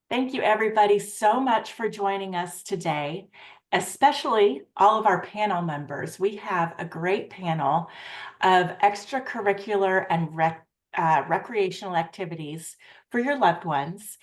Thank you, everybody, so much for joining us today, especially all of our panel members. We have a great panel of extracurricular and recreational activities for your loved ones.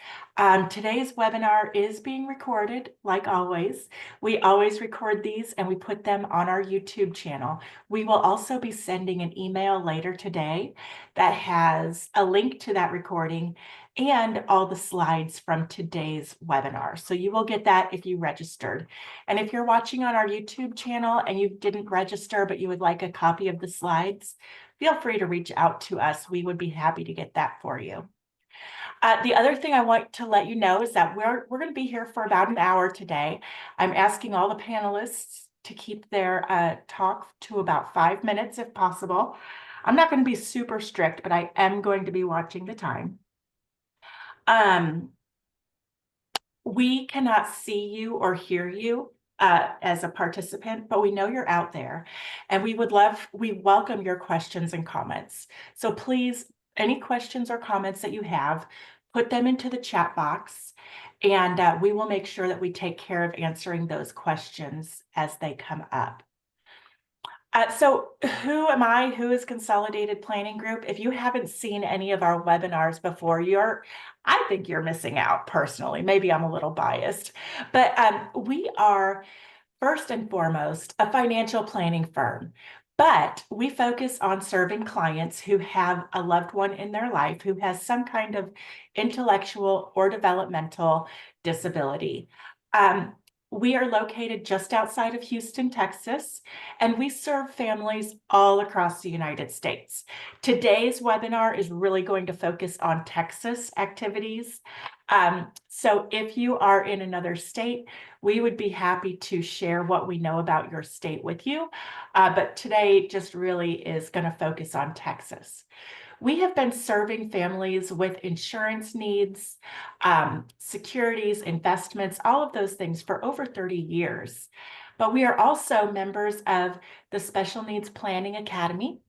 Today's webinar is being recorded, like always. We always record these and we put them on our YouTube channel. We will also be sending an email later today that has a link to that recording and all the slides from today's webinar. So you will get that if you registered. And if you're watching on our YouTube channel and you didn't register, but you would like a copy of the slides, feel free to reach out to us. We would be happy to get that for you. The other thing I want to let you know is that we're going to be here for about an hour today. I'm asking all the panelists to keep their talk to about 5 minutes if possible. I'm not going to be super strict, but I am going to be watching the time. We cannot see you or hear you as a participant, but we know you're out there, and we welcome your questions and comments. So please, any questions or comments that you have, put them into the chat box, and we will make sure that we take care of answering those questions as they come up. So who am I? Who is Consolidated Planning Group? If you haven't seen any of our webinars before, I think you're missing out personally. Maybe I'm a little biased, but we are first and foremost a financial planning firm. But we focus on serving clients who have a loved one in their life who has some kind of intellectual or developmental disability. We are located just outside of Houston, Texas, and we serve families all across the United States. Today's webinar is really going to focus on Texas activities. So if you are in another state, we would be happy to share what we know about your state with you. But today just really is going to focus on Texas. We have been serving families with insurance needs, securities, investments, all of those things for over 30 years. But we are also members of the Special Needs Planning Academy.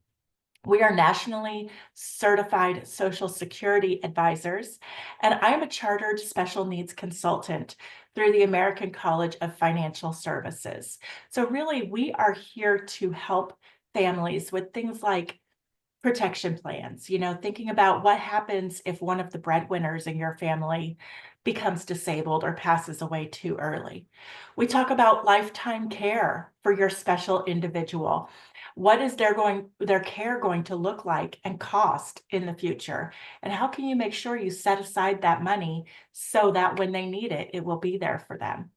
We are nationally certified Social Security advisors, and I'm a chartered special needs consultant through the American College of Financial Services. So really, we are here to help families with things like protection plans, thinking about what happens if one of the breadwinners in your family becomes disabled or passes away too early. We talk about lifetime care for your special individual. What is their care going to look like and cost in the future? And how can you make sure you set aside that money so that when they need it, it will be there for them?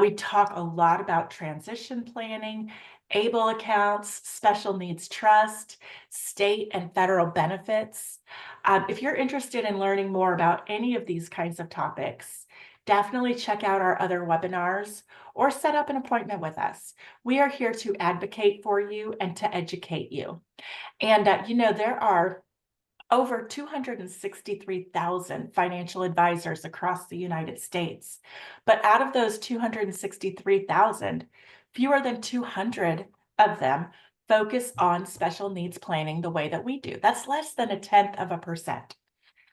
We talk a lot about transition planning, ABLE accounts, special needs trust, state and federal benefits. If you're interested in learning more about any of these kinds of topics, definitely check out our other webinars or set up an appointment with us. We are here to advocate for you and to educate you. And there are over 263,000 financial advisors across the United States. But out of those 263,000, fewer than 200 of them focus on special needs planning the way that we do. That's less than 0.1%.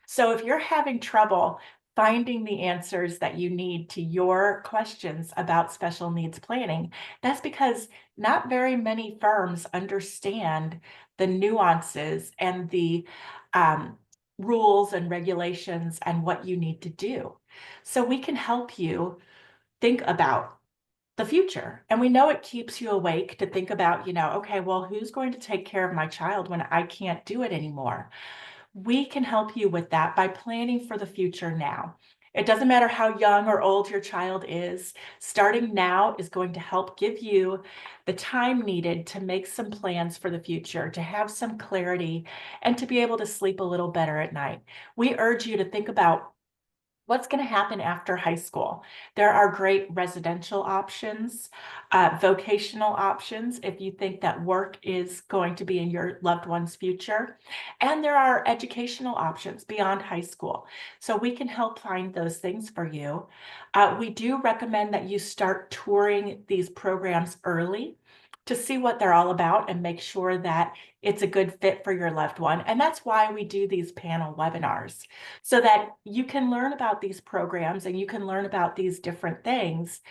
So if you're having trouble finding the answers that you need to your questions about special needs planning, that's because not very many firms understand the nuances and the rules and regulations and what you need to do. So we can help you think about the future. And we know it keeps you awake to think about, okay, well, who's going to take care of my child when I can't do it anymore? We can help you with that by planning for the future now. It doesn't matter how young or old your child is, starting now is going to help give you the time needed to make some plans for the future, to have some clarity, and to be able to sleep a little better at night. We urge you to think about what's going to happen after high school. There are great residential options, vocational options if you think that work is going to be in your loved one's future. And there are educational options beyond high school. So we can help find those things for you. We do recommend that you start touring these programs early. to see what they're all about and make sure that it's a good fit for your loved one. And that's why we do these panel webinars, so that you can learn about these programs and you can learn about these different things,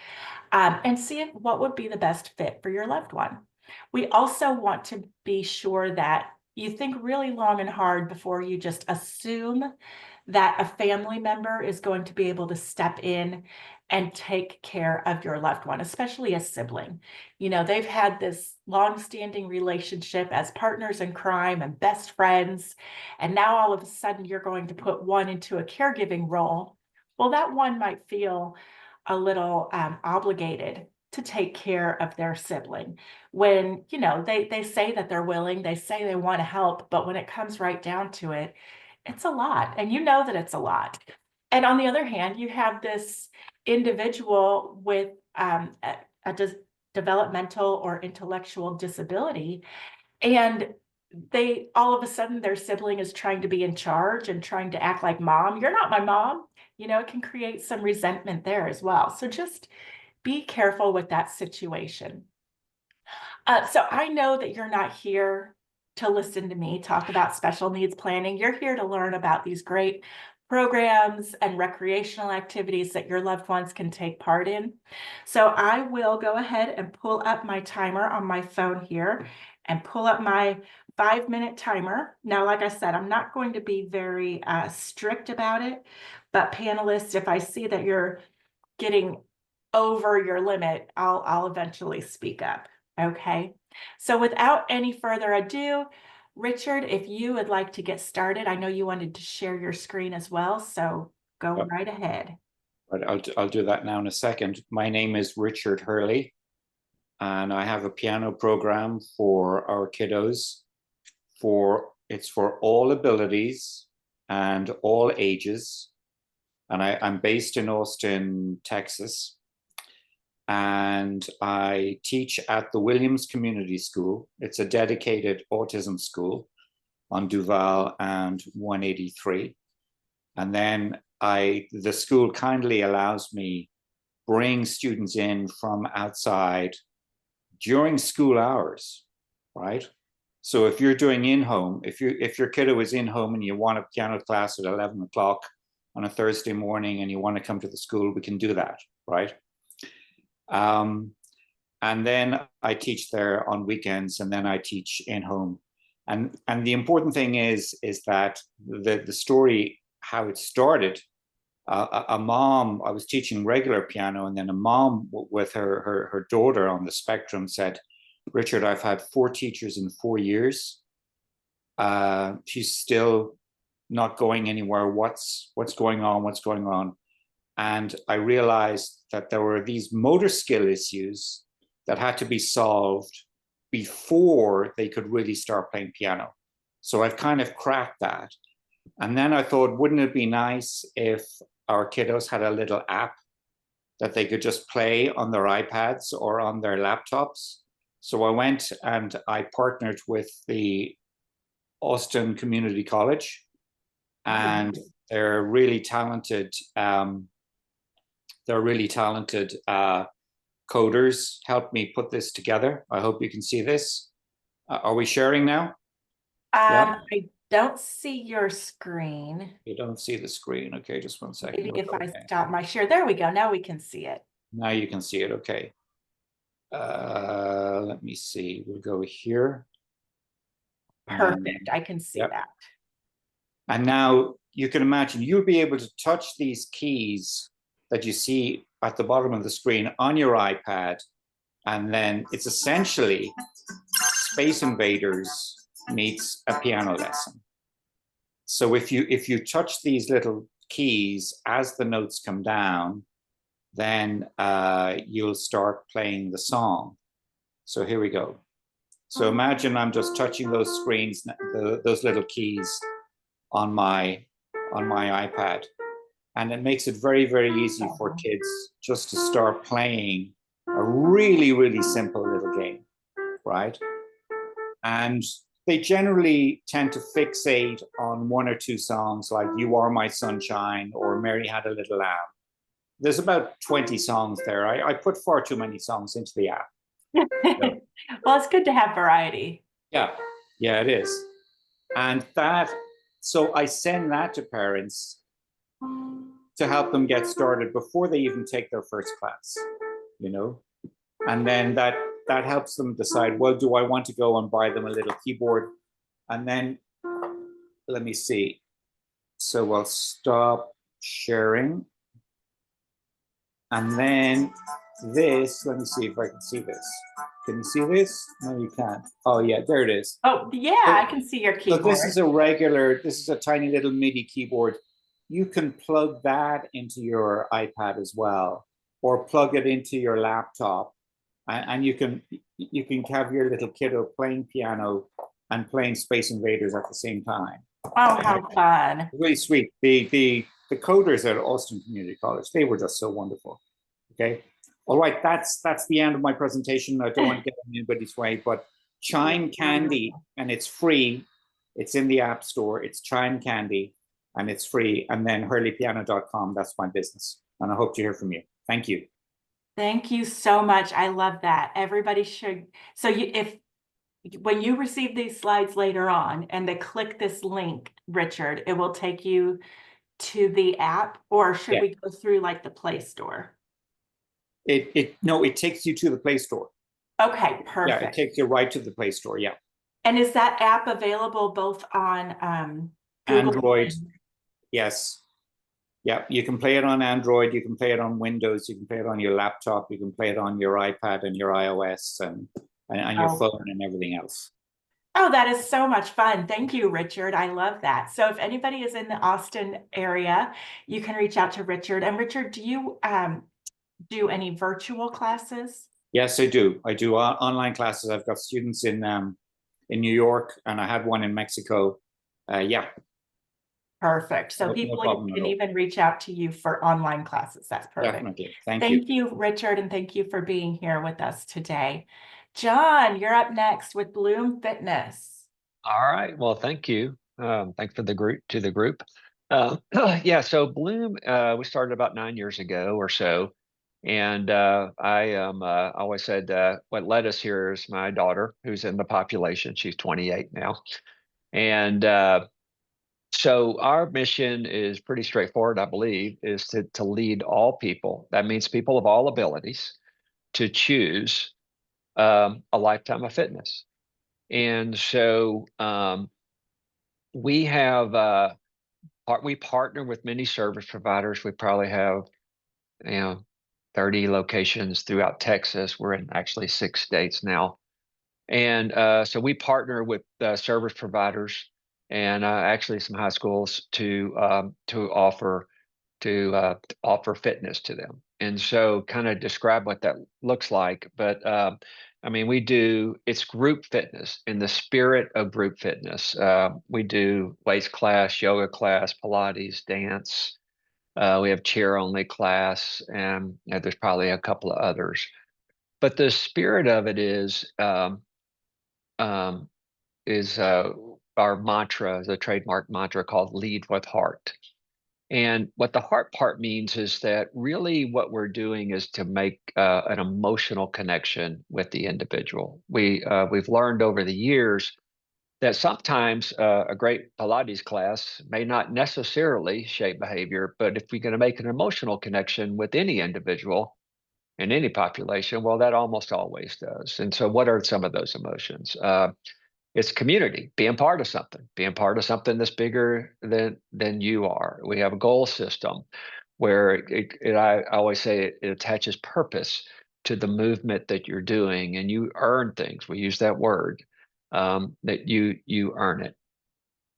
and see what would be the best fit for your loved one. We also want to be sure that you think really long and hard before you just assume that a family member is going to be able to step in and take care of your loved one, especially a sibling. You know, they've had this long-standing relationship as partners in crime and best friends, and now all of a sudden you're going to put one into a caregiving role. Well, that one might feel a little obligated to take care of their sibling when, you know, they say that they're willing, they say they want to help, but when it comes right down to it, it's a lot, and you know that it's a lot. And on the other hand, you have this individual with a developmental or intellectual disability, and they all of a sudden their sibling is trying to be in charge and trying to act like mom. You're not my mom. You know, it can create some resentment there as well. So just be careful with that situation. So I know that you're not here to listen to me talk about special needs planning. You're here to learn about these great programs and recreational activities that your loved ones can take part in. So I will go ahead and pull up my timer on my phone here and pull up my 5-minute timer. Now, like I said, I'm not going to be very strict about it, but panelists, if I see that you're getting over your limit, I'll eventually speak up. Okay. So without any further ado, Richard, if you would like to get started, I know you wanted to share your screen as well, so go right ahead. I'll do that now in a second. My name is Richard Hurley, and I have a piano program for our kiddos. It's for all abilities and all ages, and I'm based in Austin, Texas. And I teach at the Williams Community School. It's a dedicated autism school on Duval and 183. And then the school kindly allows me bring students in from outside during school hours, right? So if you're doing in-home, if your kiddo is in-home and you want a piano class at 11 o'clock on a Thursday morning and you want to come to the school, we can do that, right? And then I teach there on weekends, and then I teach in-home. And the important thing is that the story, how it started, a mom, I was teaching regular piano, and then a mom with her daughter on the spectrum said, Richard, I've had 4 teachers in 4 years. She's still not going anywhere. What's going on? What's going on? And I realized that there were these motor skill issues that had to be solved before they could really start playing piano. So I've kind of cracked that. And then I thought, wouldn't it be nice if our kiddos had a little app that they could just play on their iPads or on their laptops? So I went and I partnered with the Austin Community College, and they're really talented coders helped me put this together. I hope you can see this. Are we sharing now? Yeah. I don't see your screen. You don't see the screen. Okay, just one second. Maybe if I stop my share. There we go. Now we can see it. Now you can see it. Okay. Let me see. We'll go here. Perfect. I can see that. And now you can imagine you'll be able to touch these keys that you see at the bottom of the screen on your iPad. And then it's essentially Space Invaders meets a piano lesson. So if you touch these little keys as the notes come down, then you'll start playing the song. So here we go. So imagine I'm just touching those screens, those little keys on my iPad. And it makes it very, very easy for kids just to start playing a really, really simple little game, right? And they generally tend to fixate on 1 or 2 songs like You Are My Sunshine or Mary Had a Little Lamb. There's about 20 songs there. I put far too many songs into the app. So, Well, it's good to have variety. yeah, yeah, it is. And that, so I send that to parents to help them get started before they even take their first class, you know? And then that helps them decide, well, do I want to go and buy them a little keyboard? And then let me see. So I'll stop sharing. And then this, let me see if I can see this. Can you see this? No, you can't. Oh yeah, there it is. Oh, yeah, I So, can see your so this is keyboard. a regular, this is a tiny little MIDI keyboard. You can plug that into your iPad as well, or plug it into your laptop, and you can have your little kiddo playing piano and playing Space Invaders at the same time. Oh, how fun. Really sweet. The coders at Austin Community College, they were just so wonderful. Okay. All right, that's the end of my presentation. I don't want to get in anybody's way, but Chime Candy, and it's free. It's in the App Store. It's Chime Candy, and it's free. And then hurleypiano.com, that's my business. And I hope to hear from you. Thank you. Thank you so much. I love that. Everybody should. So if when you receive these slides later on and they click this link, Richard, it will take you to the app, or should Yeah. we go through like the Play Store? It takes you to the Play Store. Okay, Yeah, it perfect. takes you right to the Play Store. Yeah. And is that app available both on Google Android, and yes. Yeah, you can play it on Android, you can play it on Windows, you can play it on your laptop, you can play it on your iPad and your iOS and your oh, phone and everything else. oh, that is so much fun. Thank you, Richard. I love that. So if anybody is in the Austin area, you can reach out to Richard. And Richard, do you do any virtual classes? Yes, I do. I do online classes. I've got students in New York, and I had one in Mexico. Yeah, Perfect. So no people problem at can all. even reach out to you for online classes. That's perfect. Definitely. Thank you. Thank you, Richard, and thank you for being here with us today. John, you're up next with Bloom Fitness. All right. Well, thank you. Thanks for the group. Yeah. So Bloom, we started about 9 years ago or so, and I always said what led us here is my daughter, who's in the population. She's 28 now, and so our mission is pretty straightforward. I believe is to lead all people. That means people of all abilities to choose a lifetime of fitness. And so we have we partner with many service providers. We probably have, you know, 30 locations throughout Texas. We're in actually 6 states now. And so we partner with service providers and actually some high schools to offer fitness to them. And so kind of describe what that looks like. But I mean, it's group fitness in the spirit of group fitness. We do weights class, yoga class, Pilates, dance. We have chair only class, and there's probably a couple of others. But the spirit of it um, is our mantra, the trademark mantra called "Lead with Heart." And what the heart part means is that really what we're doing is to make an emotional connection with the individual. We've learned over the years that sometimes a great Pilates class may not necessarily shape behavior, but if we're going to make an emotional connection with any individual in any population, well, that almost always does. And so, what are some of those emotions? It's community, being part of something that's bigger than you are. We have a goal system where I always say it attaches purpose to the movement that you're doing, and you earn things. We use that word that you earn it.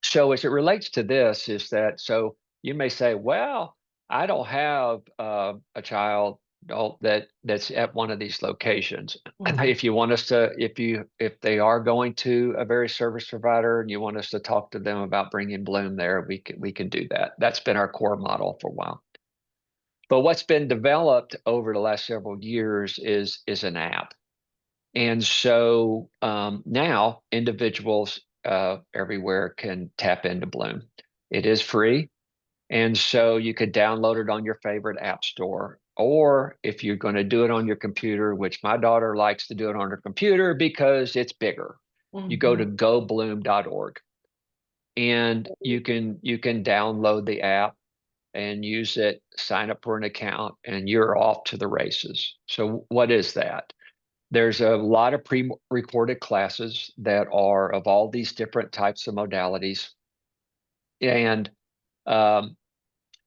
So as it relates to this, is that so you may say, well, I don't have a child adult that's at one of these locations. Mhm. If you want us to, if they are going to a very service provider and you want us to talk to them about bringing Bloom there, we can do that. That's been our core model for a while. But what's been developed over the last several years is an app. And so now individuals everywhere can tap into Bloom. It is free. And so you could download it on your favorite app store. Or if you're going to do it on your computer, which my daughter likes to do it on her computer because it's bigger, you go to gobloom.org, and you can download the app and use it, sign up for an account, and you're off to the races. So what is that? There's a lot of pre-recorded classes that are of all these different types of modalities, and um,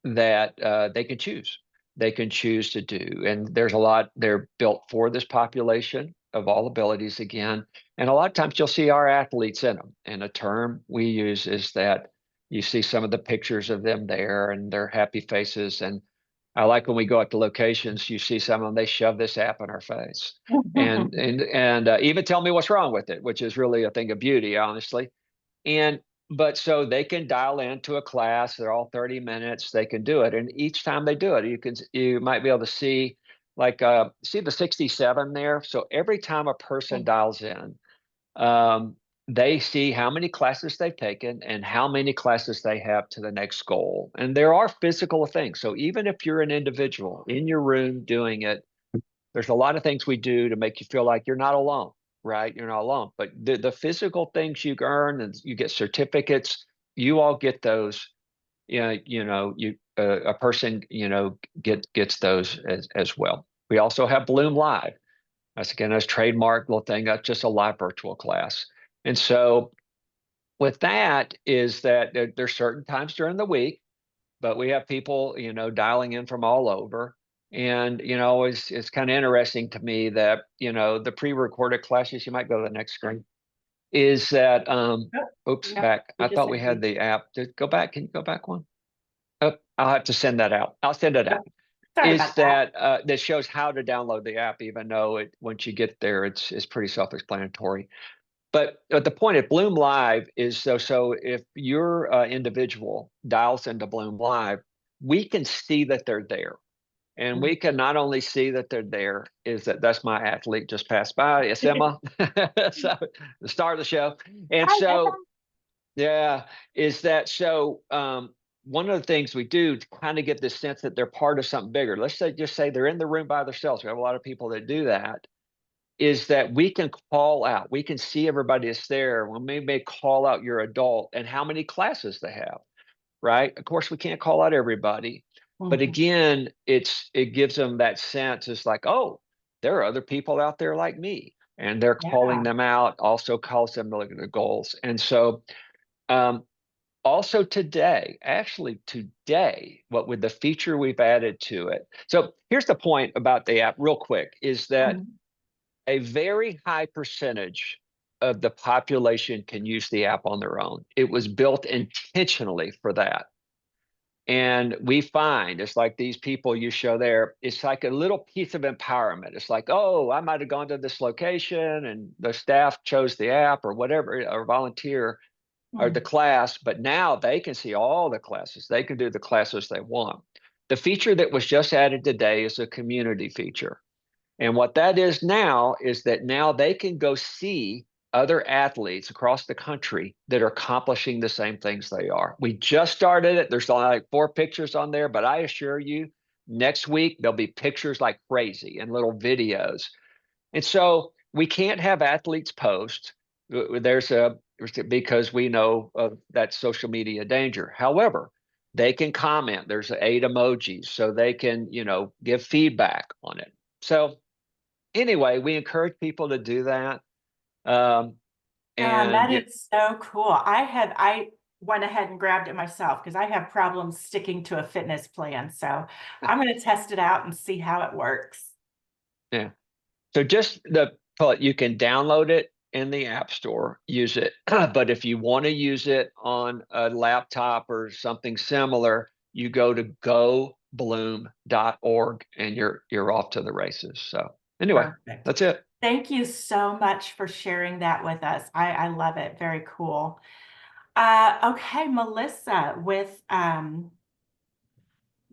that they can choose. They can choose to do. And there's a lot, they're built for this population of all abilities again. And a lot of times you'll see our athletes in them. And a term we use is that you see some of the pictures of them there and their happy faces. And I like when we go out to locations, you see some of them, they shove this app in our face and even tell me what's wrong with it, which is really a thing of beauty, honestly. And but so they can dial into a class, they're all 30 minutes, they can do it. And each time they do it, you might be able to see like see the 67 there. So every time a person dials in, um, they see how many classes they've taken and how many classes they have to the next goal. And there are physical things. So even if you're an individual in your room doing it, there's a lot of things we do to make you feel like you're not alone, right? You're not alone. But the physical things you earn, and you get certificates, you all get those. A person, gets those as well. We also have Bloom Live. That's again a trademark little thing. That's just a live virtual class. And so with that is that there's certain times during the week, but we have people, dialing in from all over. And, it's kind of interesting to me that, the pre-recorded classes, you might go to the next screen, is that, oops, Yeah, back. we I just thought we had the app. Go back. Can you go back one? Oh, I'll have to send that out. I'll send it out. Sorry Is about that. that shows how to download the app, even though once you get there, it's pretty self-explanatory. But the point of Bloom Live is so if your individual dials into Bloom Live, we can see that they're there. And we can not only see that they're there, is that's my athlete just passed by, it's Emma. So the star of the show. And Hi, Emma. so, yeah, is that so one of the things we do to kind of get this sense that they're part of something bigger. Let's just say they're in the room by themselves. We have a lot of people that do that, is that we can call out, we can see everybody that's there. We may call out your adult and how many classes they have, right? Of course, we can't call out everybody, but again, it gives them that sense. It's like, oh, there are other people out there like me, and they're calling them out. Also calls them to look at their goals. And so, also actually today, what with the feature we've added to it. So here's the point about the app, real quick, is that a very high percentage of the population can use the app on their own. It was built intentionally for that. And we find it's like these people you show there, it's like a little piece of empowerment. It's like, oh, I might have gone to this location and the staff chose the app or whatever, or volunteer or the class, but now they can see all the classes. They can do the classes they want. The feature that was just added today is a community feature. And what that is now is that now they can go see other athletes across the country that are accomplishing the same things they are. We just started it. There's like 4 pictures on there, but I assure you, next week there'll be pictures like crazy and little videos. And so we can't have athletes post. Because we know of that social media danger. However, they can comment. There's 8 emojis, so they can, give feedback on it. So anyway, we encourage people to do that. And that is so cool. I went ahead and grabbed it myself because I have problems sticking to a fitness plan. So I'm going to test it out and see how it works. Yeah. So you can download it in the App Store, use it. But if you want to use it on a laptop or something similar, you go to gobloom.org and you're off to the races. So anyway, Perfect. that's it. Thank you so much for sharing that with us. I love it. Very cool. Okay, Melissa, with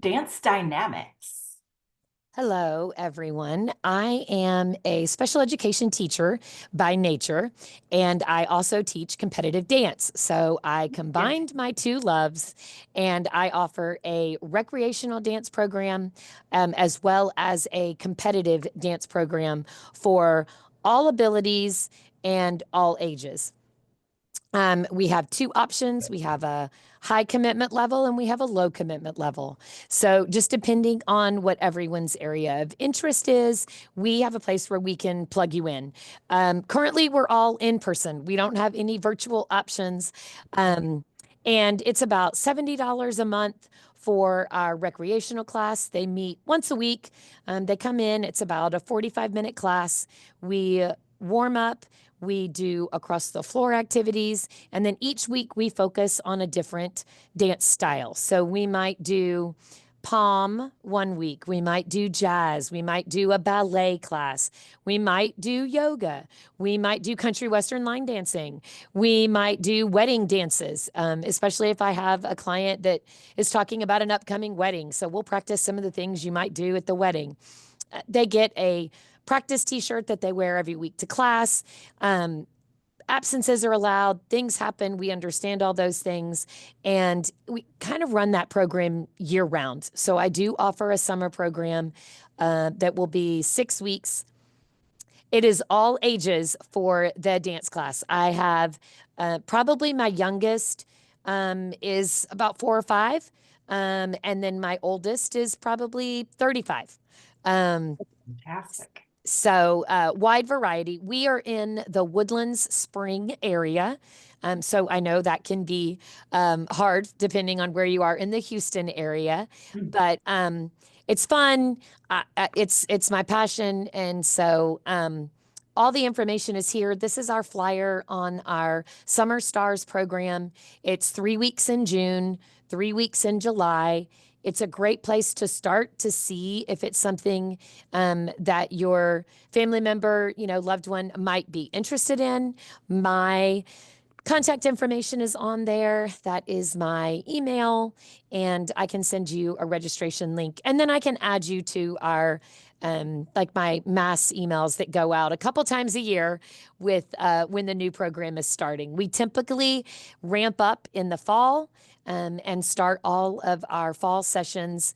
dance dynamics. Hello, everyone. I am a special education teacher by nature, and I also teach competitive dance. So I combined my two loves, and I offer a recreational dance program as well as a competitive dance program for all abilities and all ages. We have two options. We have a high commitment level and we have a low commitment level. So just depending on what everyone's area of interest is, we have a place where we can plug you in. Currently, we're all in person. We don't have any virtual options. And it's about $70 a month for our recreational class. They meet once a week. They come in, it's about a 45-minute class. We warm up, we do across the floor activities, and then each week we focus on a different dance style. So we might do palm one week, we might do jazz, we might do a ballet class, we might do yoga, we might do country western line dancing, we might do wedding dances, especially if I have a client that is talking about an upcoming wedding. So we'll practice some of the things you might do at the wedding. They get a practice t-shirt that they wear every week to class. Absences are allowed, things happen, we understand all those things, and we kind of run that program year round. So I do offer a summer program that will be 6 weeks. It is all ages for the dance class. I have probably my youngest is about 4 or 5, and then my oldest is probably 35. Fantastic. So wide variety. We are in the Woodlands Spring area. So I know that can be hard depending on where you are in the Houston area, but it's fun. It's my passion. And so all the information is here. This is our flyer on our Summer Stars program. It's 3 weeks in June, 3 weeks in July. It's a great place to start to see if it's something that your family member, loved one might be interested in. My contact information is on there. That is my email, and I can send you a registration link. And then I can add you to our like my mass emails that go out a couple times a year with when the new program is starting. We typically ramp up in the fall and start all of our fall sessions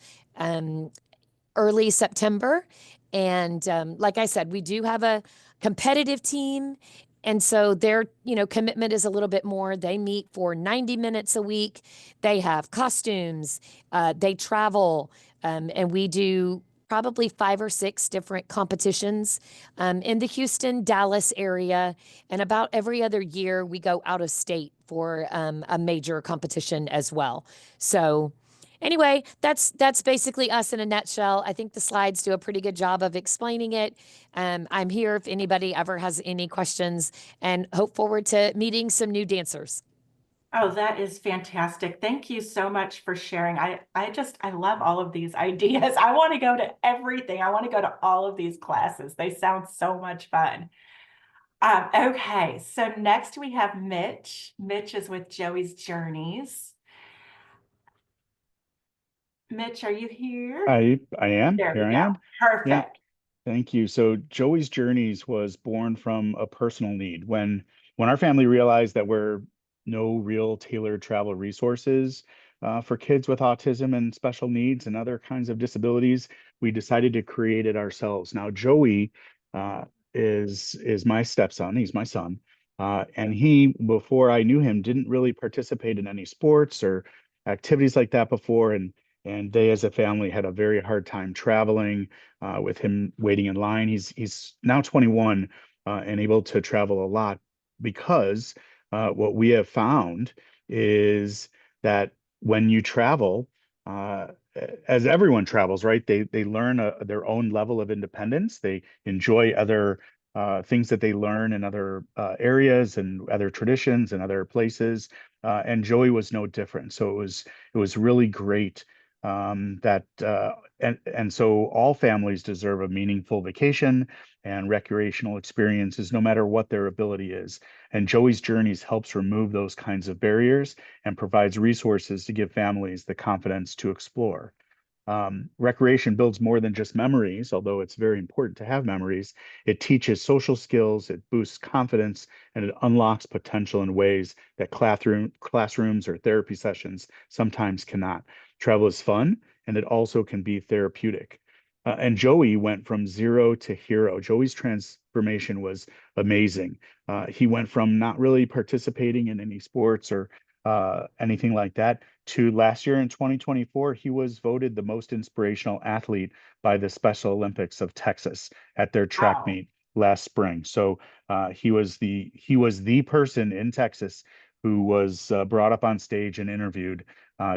early September. And like I said, we do have a competitive team. And so their, commitment is a little bit more. They meet for 90 minutes a week. They have costumes. They travel. And we do probably 5 or 6 different competitions in the Houston, Dallas area. And about every other year, we go out of state for a major competition as well. So anyway, that's basically us in a nutshell. I think the slides do a pretty good job of explaining it. I'm here if anybody ever has any questions, and hope forward to meeting some new dancers. Oh, that is fantastic. Thank you so much for sharing. I love all of these ideas. I want to go to everything. I want to go to all of these classes. They sound so much fun. Okay, so next we have Mitch. Mitch is with Joey's Journeys. Mitch, are you here? I am. There Here we I go. am. Perfect. Yeah. Thank you. So Joey's Journeys was born from a personal need. When our family realized that we're no real tailored travel resources for kids with autism and special needs and other kinds of disabilities, we decided to create it ourselves. Now, Joey is my stepson. He's my son. And he, before I knew him, didn't really participate in any sports or activities like that before. And they, as a family, had a very hard time traveling with him waiting in line. He's now 21 and able to travel a lot because what we have found is that when you travel, as everyone travels, right, they learn their own level of independence. They enjoy other things that they learn in other areas and other traditions and other places. And Joey was no different. So it was really great and so all families deserve a meaningful vacation and recreational experiences, no matter what their ability is. And Joey's Journeys helps remove those kinds of barriers and provides resources to give families the confidence to explore. Recreation builds more than just memories, although it's very important to have memories. It teaches social skills, it boosts confidence, and it unlocks potential in ways that classrooms or therapy sessions sometimes cannot. Travel is fun, and it also can be therapeutic. And Joey went from zero to hero. Joey's transformation was amazing. He went from not really participating in any sports or anything like that to last year in 2024, he was voted the most inspirational athlete by the Special Olympics of Texas at their track Wow. meet last spring. So he was the person in Texas who was brought up on stage and interviewed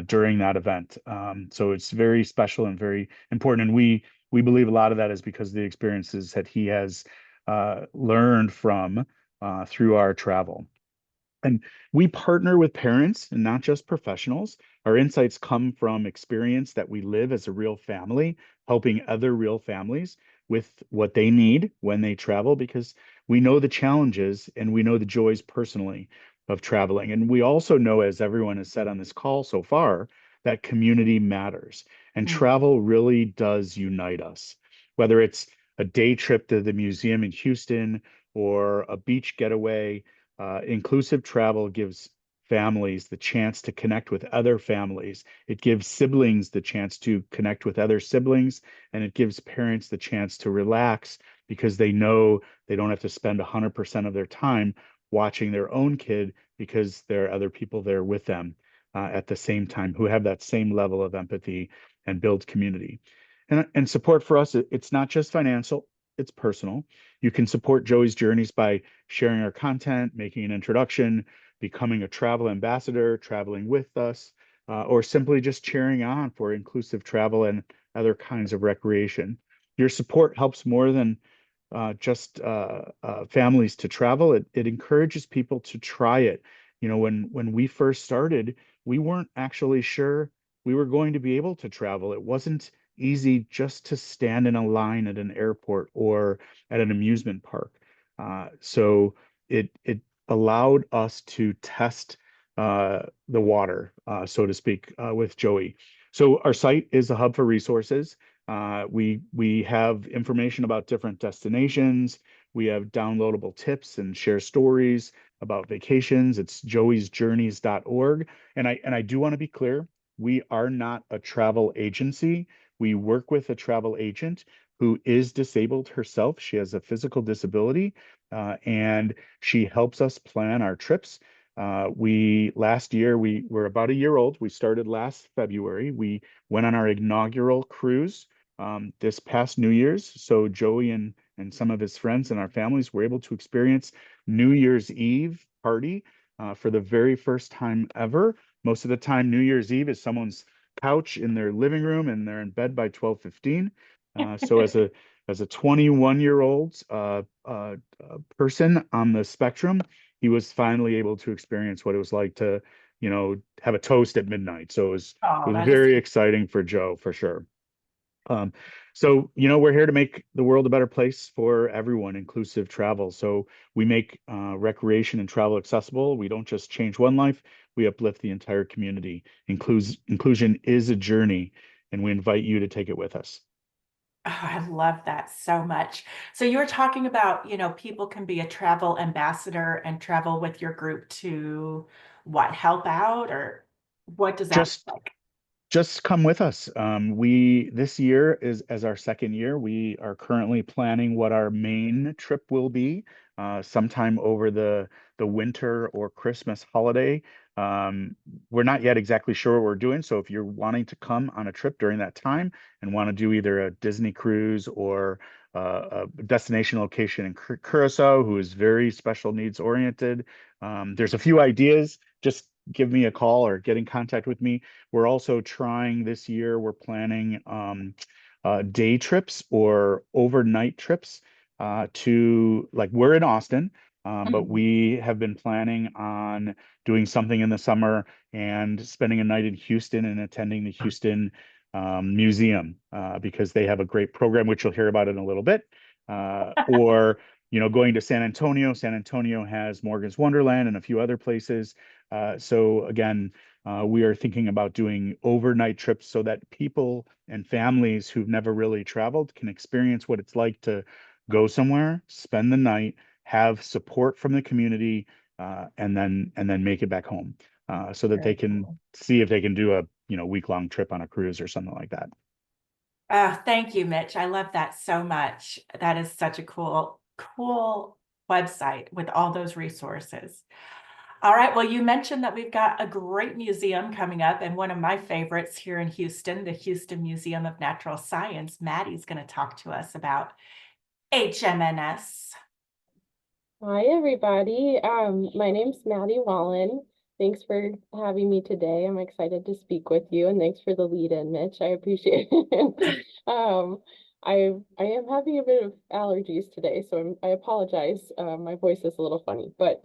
during that event. So it's very special and very important. And we believe a lot of that is because of the experiences that he has learned from through our travel. And we partner with parents and not just professionals. Our insights come from experience that we live as a real family, helping other real families with what they need when they travel, because we know the challenges and we know the joys personally of traveling. And we also know, as everyone has said on this call so far, that community matters and Mm. travel really does unite us. Whether it's a day trip to the museum in Houston or a beach getaway, inclusive travel gives families the chance to connect with other families. It gives siblings the chance to connect with other siblings, and it gives parents the chance to relax because they know they don't have to spend 100% of their time watching their own kid because there are other people there with them at the same time who have that same level of empathy and build community. And support for us, it's not just financial, it's personal. You can support Joey's journeys by sharing our content, making an introduction, becoming a travel ambassador, traveling with us, or simply just cheering on for inclusive travel and other kinds of recreation. Your support helps more than just families to travel. It encourages people to try it. You know, when we first started, we weren't actually sure we were going to be able to travel. It wasn't easy just to stand in a line at an airport or at an amusement park. So it allowed us to test the water, so to speak, with Joey. So our site is a hub for resources. We have information about different destinations. We have downloadable tips and share stories about vacations. It's joeysjourneys.org. And I do want to be clear, we are not a travel agency. We work with a travel agent who is disabled herself. She has a physical disability, and she helps us plan our trips. Last year, we were about a year old. We started last February. We went on our inaugural cruise this past New Year's. So Joey and some of his friends and our families were able to experience New Year's Eve party for the very first time ever. Most of the time, New Year's Eve is someone's couch in their living room and they're in bed by 12:15. So as a 21-year-old person on the spectrum, he was finally able to experience what it was like to, have a toast at midnight. So it Oh, was that is very exciting for Joe, for sure. So, we're here to make the world a better place for everyone, inclusive travel. So we make recreation and travel accessible. We don't just change one life, we uplift the entire community. Inclusion is a journey, and we invite you to take it with us. Oh, I love that so much. So you were talking about, people can be a travel ambassador and travel with your group to what, help out, or what does that Just look like? Just come with us. This year is as our second year. We are currently planning what our main trip will be, sometime over the winter or Christmas holiday. We're not yet exactly sure what we're doing. So if you're wanting to come on a trip during that time and want to do either a Disney cruise or a destination location in Curacao, who is very special needs oriented, there's a few ideas. Just give me a call or get in contact with me. We're also trying this year, we're planning day trips or overnight trips we're in Austin, but Mhm. we have been planning on doing something in the summer and spending a night in Houston and attending the Houston Museum because they have a great program, which you'll hear about in a little bit. Or going to San Antonio. San Antonio has Morgan's Wonderland and a few other places. So again, We are thinking about doing overnight trips so that people and families who've never really traveled can experience what it's like to go somewhere, spend the night, have support from the community, and then make it back home, so that they can see if they can do a week-long trip on a cruise or something like that. Thank you, Mitch. I love that so much. That is such a cool website with all those resources. All right, well, you mentioned that we've got a great museum coming up, and one of my favorites here in Houston, the Houston Museum of Natural Science. Maddie's going to talk to us about HMNS. Hi, everybody. My name's Maddie Wallen. Thanks for having me today. I'm excited to speak with you, and thanks for the lead-in, Mitch. I appreciate it. I am having a bit of allergies today, so I apologize. My voice is a little funny, but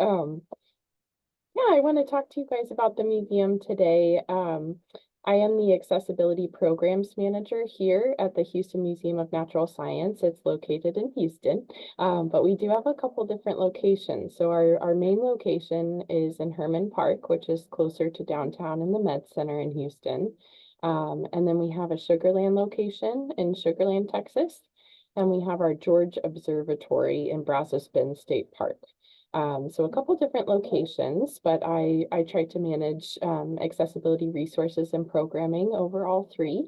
yeah, I want to talk to you guys about the museum today. I am the accessibility programs manager here at the Houston Museum of Natural Science. It's located in Houston, but we do have a couple different locations. So our main location is in Herman Park, which is closer to downtown in the Med Center in Houston. And then we have a Sugarland location in Sugarland, Texas. And we have our George Observatory in Brazos Bend State Park. So a couple different locations, but I try to manage accessibility resources and programming over all three.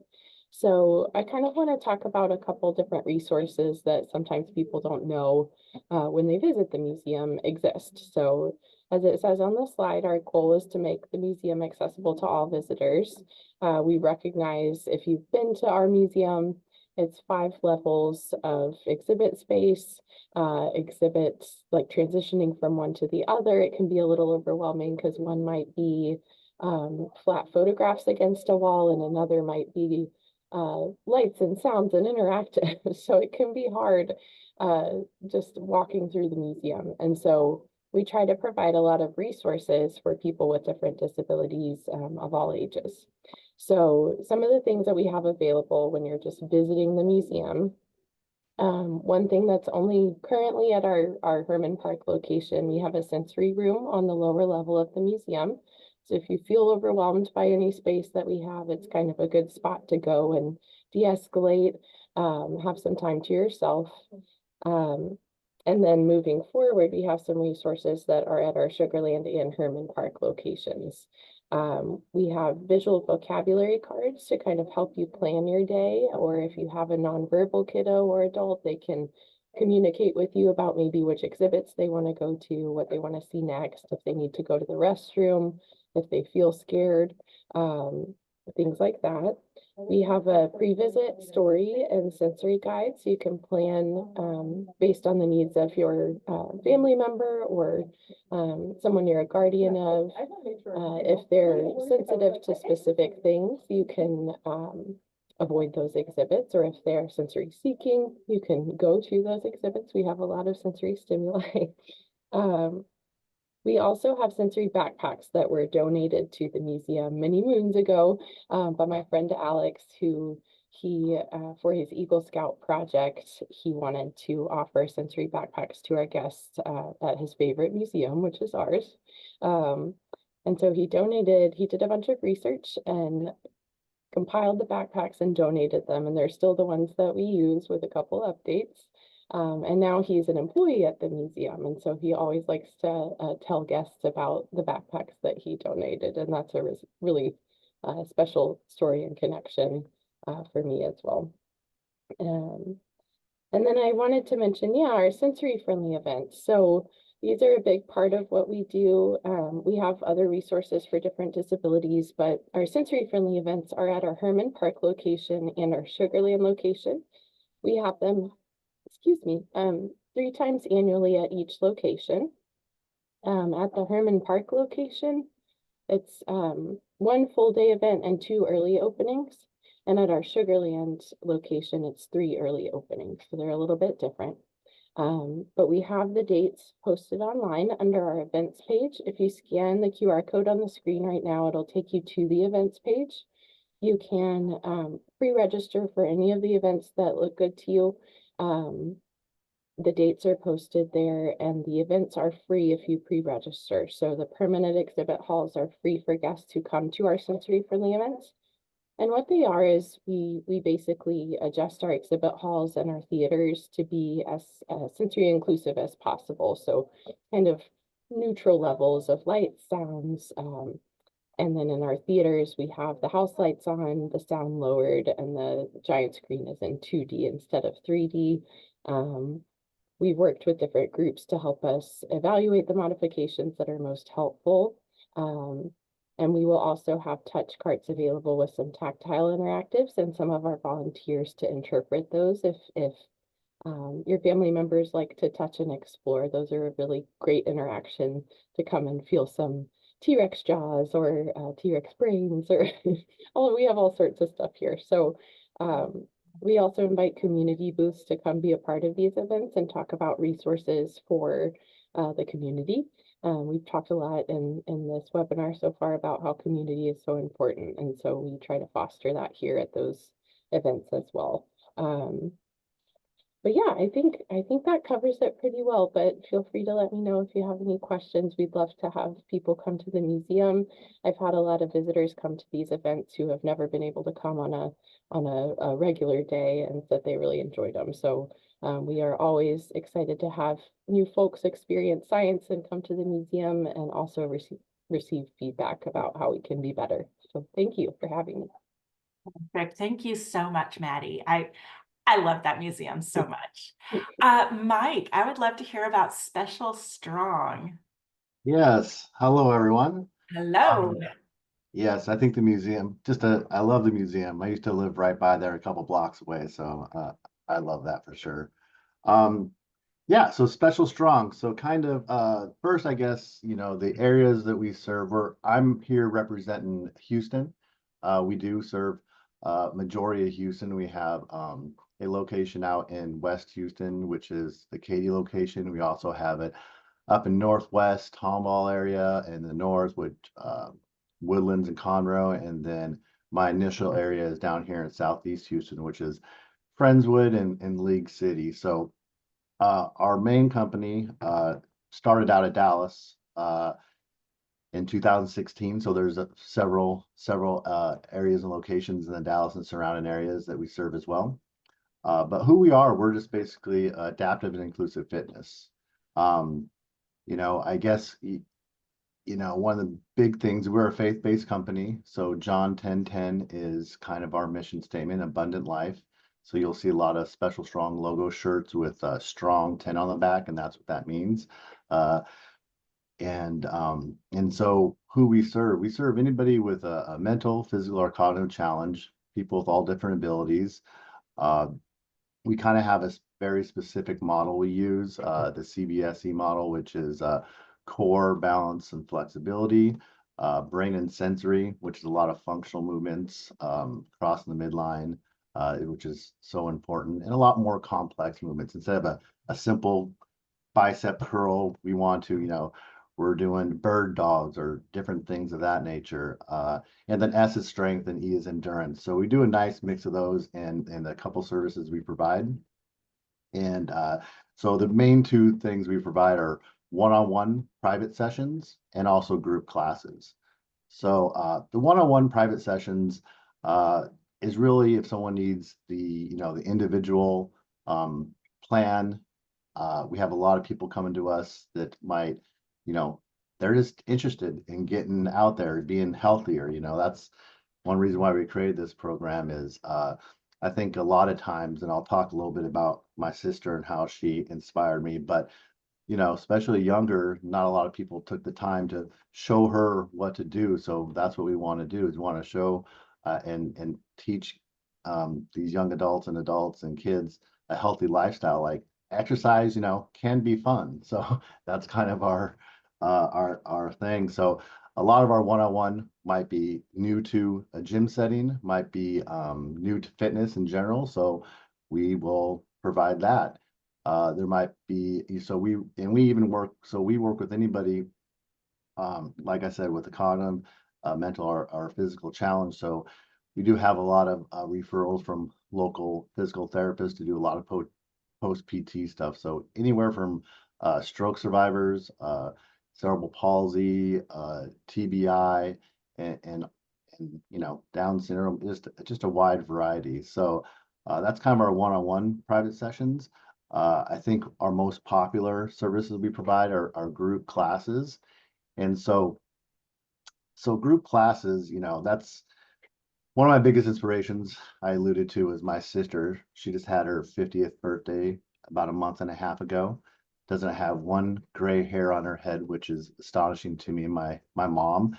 So I kind of want to talk about a couple different resources that sometimes people don't know when they visit the museum exist. So as it says on the slide, our goal is to make the museum accessible to all visitors. We recognize if you've been to our museum, it's 5 levels of exhibit space. Exhibits, like transitioning from one to the other, it can be a little overwhelming because one might be flat photographs against a wall and another might be lights and sounds and interactive. So it can be hard just walking through the museum. And so we try to provide a lot of resources for people with different disabilities of all ages. So some of the things that we have available when you're just visiting the museum. One thing that's only currently at our Herman Park location, we have a sensory room on the lower level of the museum. So if you feel overwhelmed by any space that we have, it's kind of a good spot to go and de-escalate, have some time to yourself. And then moving forward, we have some resources that are at our Sugarland and Herman Park locations. We have visual vocabulary cards to kind of help you plan your day, or if you have a nonverbal kiddo or adult, they can communicate with you about maybe which exhibits they want to go to, what they want to see next, if they need to go to the restroom, if they feel scared, things like that. We have a pre-visit story and sensory guide, so you can plan based on the needs of your family member or someone you're a guardian of. If they're sensitive to specific things, you can avoid those exhibits, or if they're sensory seeking, you can go to those exhibits. We have a lot of sensory stimuli. We also have sensory backpacks that were donated to the museum many moons ago by my friend Alex, who for his Eagle Scout project, he wanted to offer sensory backpacks to our guests at his favorite museum, which is ours. And so he did a bunch of research and compiled the backpacks and donated them. And they're still the ones that we use with a couple updates. And now he's an employee at the museum. And so he always likes to tell guests about the backpacks that he donated. And that's a really special story and connection for me as well. And then I wanted to mention, our sensory friendly events. So these are a big part of what we do. We have other resources for different disabilities, but our sensory friendly events are at our Herman Park location and our Sugarland location. We have them 3 times annually at each location. At the Herman Park location, it's 1 full day event and 2 early openings. And at our Sugarland location, it's 3 early openings. So they're a little bit different. But we have the dates posted online under our events page. If you scan the QR code on the screen right now, it'll take you to the events page. You can pre-register for any of the events that look good to you. The dates are posted there, and the events are free if you pre-register. So the permanent exhibit halls are free for guests who come to our sensory-friendly events. And what they are is we basically adjust our exhibit halls and our theaters to be as sensory inclusive as possible. So kind of neutral levels of light, sounds, and then in our theaters, we have the house lights on, the sound lowered, and the giant screen is in 2D instead of 3D. We've worked with different groups to help us evaluate the modifications that are most helpful. And we will also have touch carts available with some tactile interactives and some of our volunteers to interpret those if your family members like to touch and explore. Those are a really great interaction to come and feel some T-Rex jaws or T-Rex brains or we have all sorts of stuff here. So we also invite community booths to come be a part of these events and talk about resources for the community. We've talked a lot in this webinar so far about how community is so important. And so we try to foster that here at those events as well. But yeah, I think that covers it pretty well, but feel free to let me know if you have any questions. We'd love to have people come to the museum. I've had a lot of visitors come to these events who have never been able to come on a regular day and that they really enjoyed them. So we are always excited to have new folks experience science and come to the museum and also receive feedback about how we can be better. So thank you for having me. Perfect. Thank you so much, Maddie. I love that museum so much. Mike, I would love to hear about Special Strong. Yes. Hello, everyone. Hello. Yes, I think the museum, I love the museum. I used to live right by there a couple blocks away, so I love that for sure. Yeah, so Special Strong. So kind of first, I guess, the areas that we serve, I'm here representing Houston. We do serve majority of Houston. We have a location out in West Houston, which is the Katy location. We also have it up in Northwest Tomball area and the north with Woodlands and Conroe. And then my initial area is down here in Southeast Houston, which is Friendswood and League City. So our main company started out of Dallas in 2016. So there's several areas and locations in the Dallas and surrounding areas that we serve as well. But who we are, we're just basically adaptive and inclusive fitness. I guess, one of the big things, we're a faith-based company. So John 10:10 is kind of our mission statement, abundant life. So you'll see a lot of Special Strong logo shirts with strong 10 on the back, and that's what that means. And so who we serve anybody with a mental, physical, or cognitive challenge, people with all different abilities. We kind of have a very specific model we use, the CBSE model, which is core, balance, and flexibility, brain and sensory, which is a lot of functional movements, crossing the midline, which is so important, and a lot more complex movements. Instead of a simple bicep curl, we want to, we're doing bird dogs or different things of that nature. And then S is strength and E is endurance. So we do a nice mix of those and a couple services we provide. And so the main two things we provide are one-on-one private sessions and also group classes. So the one-on-one private sessions is really if someone needs the individual plan. We have a lot of people coming to us that might, they're just interested in getting out there, being healthier. That's one reason why we created this program is I think a lot of times, and I'll talk a little bit about my sister and how she inspired me, but especially younger, not a lot of people took the time to show her what to do. So that's what we want to do is we want to show and teach these young adults and kids a healthy lifestyle. Like exercise, can be fun. So that's kind of our thing. So a lot of our one-on-one might be new to a gym setting, might be new to fitness in general. So we will provide that. There might be, we work with anybody, like I said, with the cognitive, mental or physical challenge. So we do have a lot of referrals from local physical therapists to do a lot of post-PT stuff. So anywhere from stroke survivors, cerebral palsy, TBI, and you know, Down syndrome, just a wide variety. So that's kind of our one-on-one private sessions. I think our most popular services we provide are group classes. And so group classes, you know, that's one of my biggest inspirations I alluded to is my sister. She just had her 50th birthday about a month and a half ago. Doesn't have one gray hair on her head, which is astonishing to me. My mom.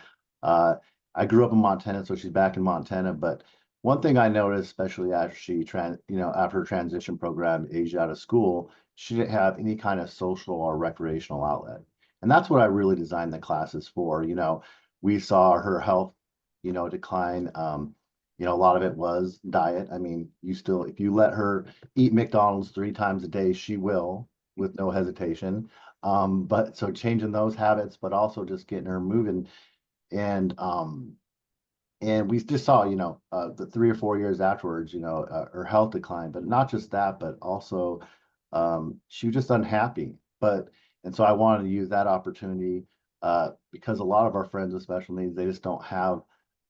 I grew up in Montana, so she's back in Montana. But one thing I noticed, especially after after her transition program, aged out of school, she didn't have any kind of social or recreational outlet. And that's what I really designed the classes for. You know, we saw her health, decline. You know, a lot of it was diet. I mean, if you let her eat McDonald's 3 times a day, she will with no hesitation. But so changing those habits, but also just getting her moving. And we just saw, the 3 or 4 years afterwards, her health declined, but not just that, but also she was just unhappy. And so I wanted to use that opportunity because a lot of our friends with special needs, they just don't have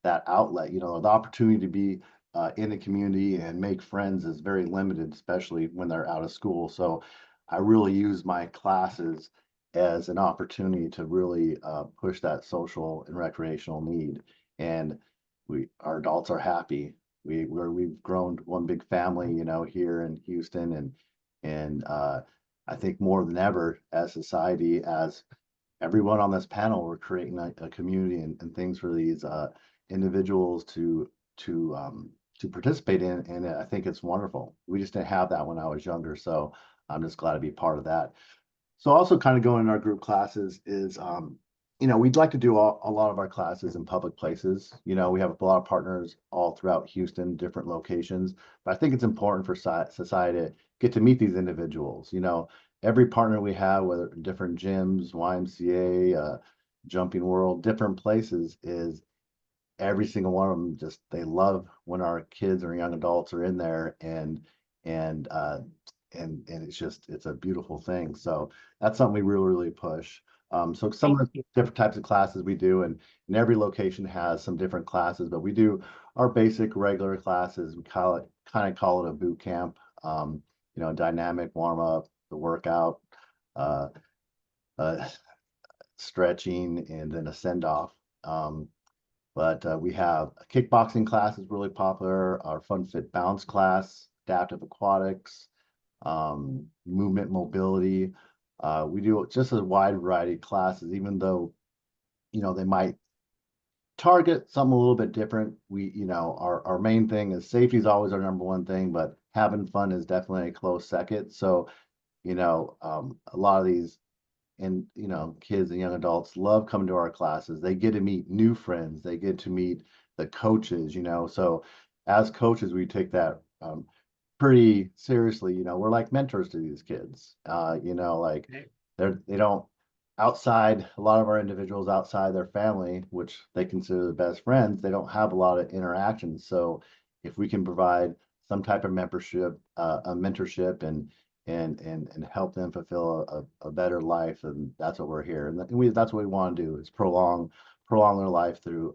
that outlet. The opportunity to be in the community and make friends is very limited, especially when they're out of school. So I really use my classes as an opportunity to really push that social and recreational need. And our adults are happy. We've grown one big family, here in Houston, and I think more than ever as society, as everyone on this panel, we're creating a community and things for these individuals to participate in, and I think it's wonderful. We just didn't have that when I was younger, so I'm just glad to be part of that. So also kind of going in our group classes is, we'd like to do a lot of our classes in public places. We have a lot of partners all throughout Houston, different locations, but I think it's important for society to get to meet these individuals. Every partner we have, whether different gyms, YMCA, Jumping World, different places, is every single one of them they love when our kids or young adults are in there, and it's a beautiful thing. So that's something we really push. So some of the different types of classes we do, and every location has some different classes, but we do our basic regular classes. We kind of call it a boot camp. Dynamic warm up, the workout, stretching, and then a send off. But we have a kickboxing class is really popular, our Fun Fit Bounce class, adaptive aquatics, movement mobility. We do just a wide variety of classes, even though, they might target something a little bit different. Our main thing is safety is always our number one thing, but having fun is definitely a close second. So, a lot of these kids and young adults love coming to our classes. They get to meet new friends. They get to meet the coaches, So as coaches, we take that pretty seriously. We're like mentors to these kids. Like they don't outside a lot of our individuals outside their family, which they consider their best friends, they don't have a lot of interactions. So if we can provide some type of membership, a mentorship, and help them fulfill a better life, and that's what we're here. And that's what we want to do, is prolong their life through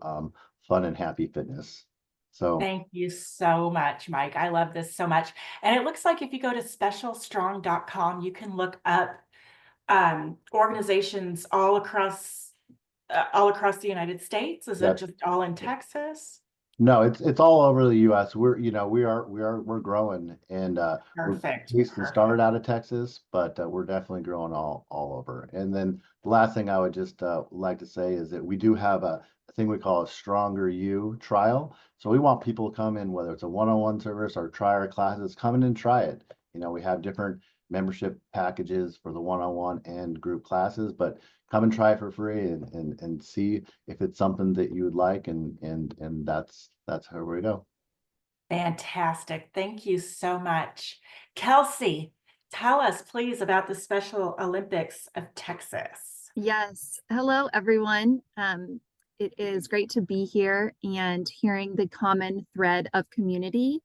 fun and happy fitness. So thank you so much, Mike. I love this so much. And it looks like if you go to specialstrong.com, you can look up organizations all across the United States. Is it just all in Texas? No, it's all over the U.S. We're growing, and Perfect. we started out of Texas, but we're definitely growing all over. And then the last thing I would just like to say is that we do have a thing we call a Stronger You trial. So we want people to come in, whether it's a one-on-one service or try our classes, come in and try it. We have different membership packages for the one-on-one and group classes, but come and try it for free and see if it's something that you would like, and that's how we go. Fantastic. Thank you so much. Kelsey, tell us please about the Special Olympics of Texas. Yes. Hello, everyone. It is great to be here and hearing the common thread of community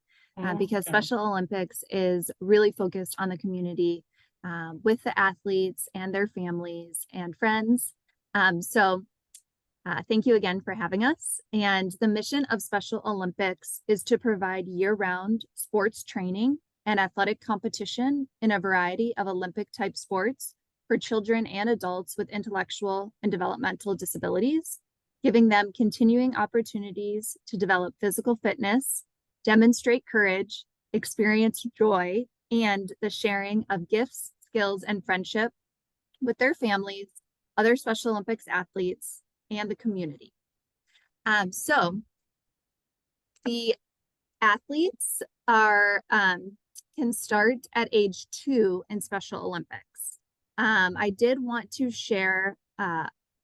because Special Olympics is really focused on the community with the athletes and their families and friends. Thank you again for having us. And the mission of Special Olympics is to provide year-round sports training and athletic competition in a variety of Olympic-type sports for children and adults with intellectual and developmental disabilities, giving them continuing opportunities to develop physical fitness, demonstrate courage, experience joy, and the sharing of gifts, skills, and friendship with their families, other Special Olympics athletes, and the community. So the athletes are can start at age 2 in Special Olympics. I did want to share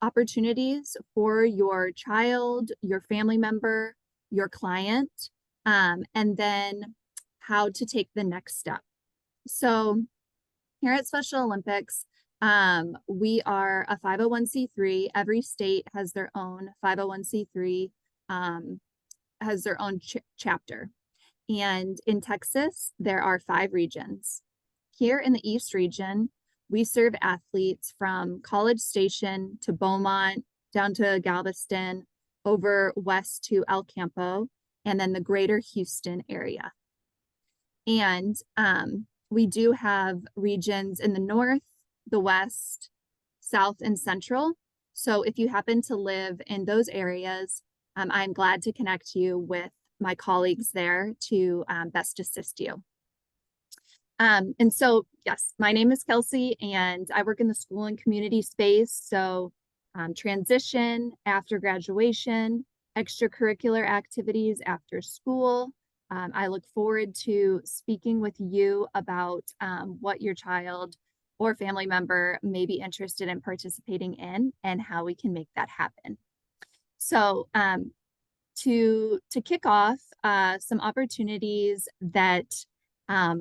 opportunities for your child, your family member, your client, and then how to take the next step. So here at Special Olympics, we are a 501c3. Every state has their own 501c3, has their own chapter. And in Texas, there are 5 regions. Here in the East region, we serve athletes from College Station to Beaumont, down to Galveston, over west to El Campo, and then the greater Houston area. And we do have regions in the north, the west, south, and central. So if you happen to live in those areas, I'm glad to connect you with my colleagues there to best assist you. And so, yes, my name is Kelsey, and I work in the school and community space. So transition after graduation, extracurricular activities after school. I look forward to speaking with you about what your child or family member may be interested in participating in and how we can make that happen. So to kick off, some opportunities that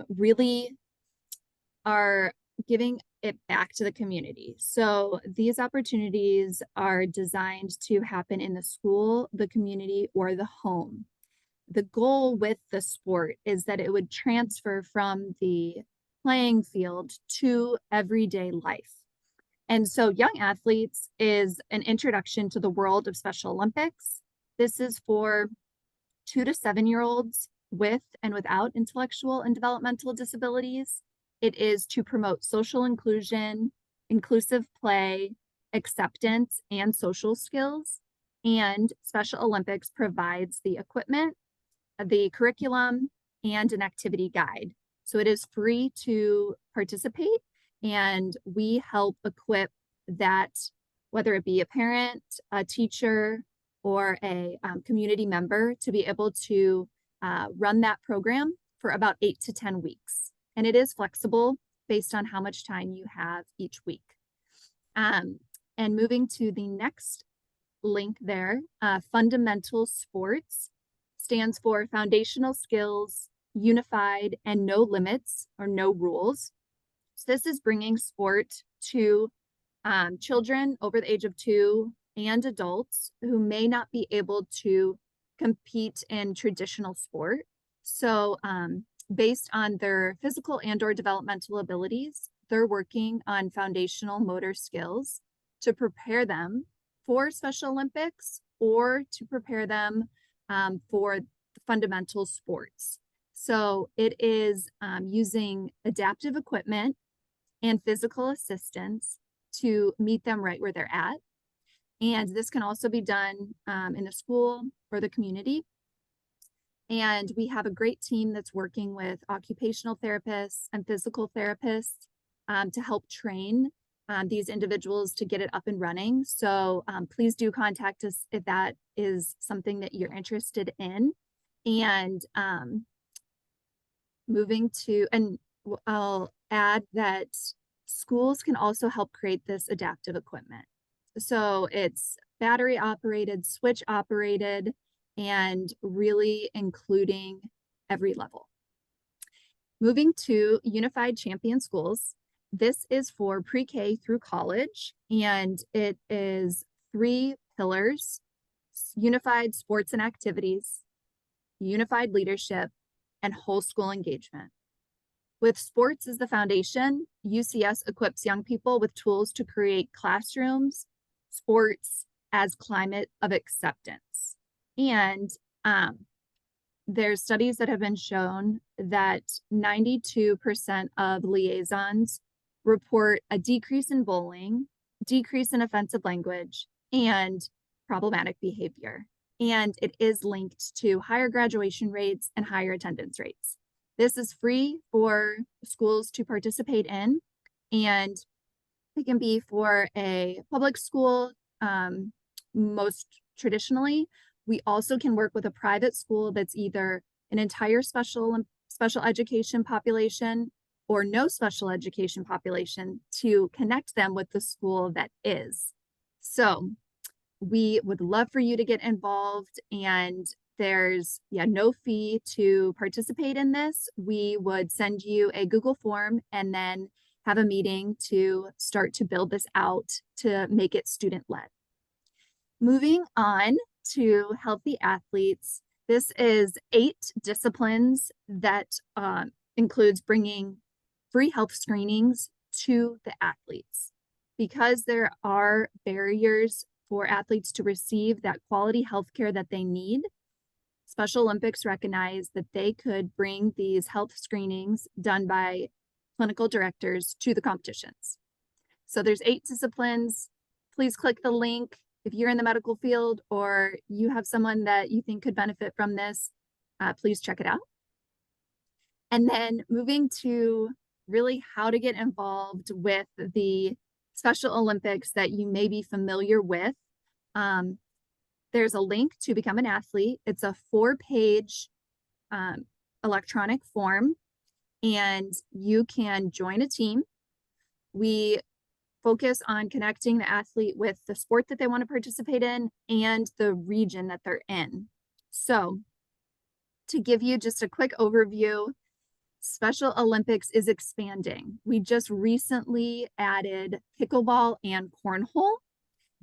really are giving it back to the community. So these opportunities are designed to happen in the school, the community, or the home. The goal with the sport is that it would transfer from the playing field to everyday life. And so Young Athletes is an introduction to the world of Special Olympics. This is for 2 to 7-year-olds with and without intellectual and developmental disabilities. It is to promote social inclusion, inclusive play, acceptance, and social skills. And Special Olympics provides the equipment, the curriculum, and an activity guide. So it is free to participate, and we help equip that, whether it be a parent, a teacher, or a community member, to be able to run that program for about 8 to 10 weeks. And it is flexible based on how much time you have each week. And moving to the next link there, Fundamental Sports stands for Foundational Skills, Unified, and No Limits or No Rules. So this is bringing sport to children over the age of 2 and adults who may not be able to compete in traditional sport. So based on their physical and/or developmental abilities, they're working on foundational motor skills to prepare them for Special Olympics or to prepare them for the fundamental sports. So it is using adaptive equipment and physical assistance to meet them right where they're at. And this can also be done in the school or the community. And we have a great team that's working with occupational therapists and physical therapists to help train these individuals to get it up and running. So please do contact us if that is something that you're interested in. And moving to, and I'll add that schools can also help create this adaptive equipment. So it's battery operated, switch operated, and really including every level. Moving to Unified Champion Schools. This is for pre-K through college, and it is 3 pillars: unified sports and activities, unified leadership, and whole school engagement. With sports as the foundation, UCS equips young people with tools to create classrooms, sports as climate of acceptance. And there's studies that have been shown that 92% of liaisons report a decrease in bullying, decrease in offensive language, and problematic behavior. And it is linked to higher graduation rates and higher attendance rates. This is free for schools to participate in, and it can be for a public school, most traditionally. We also can work with a private school that's either an entire special education population or no special education population to connect them with the school that is. So we would love for you to get involved, and there's no fee to participate in this. We would send you a Google form and then have a meeting to start to build this out to make it student-led. Moving on to healthy athletes, this is 8 disciplines that includes bringing free health screenings to the athletes. Because there are barriers for athletes to receive that quality health care that they need, Special Olympics recognize that they could bring these health screenings done by clinical directors to the competitions. So there's 8 disciplines. Please click the link. If you're in the medical field or you have someone that you think could benefit from this, please check it out. And then moving to really how to get involved with the Special Olympics that you may be familiar with. There's a link to become an athlete. It's a 4-page electronic form, and you can join a team. We focus on connecting the athlete with the sport that they want to participate in and the region that they're in. So to give you just a quick overview, Special Olympics is expanding. We just recently added pickleball and cornhole.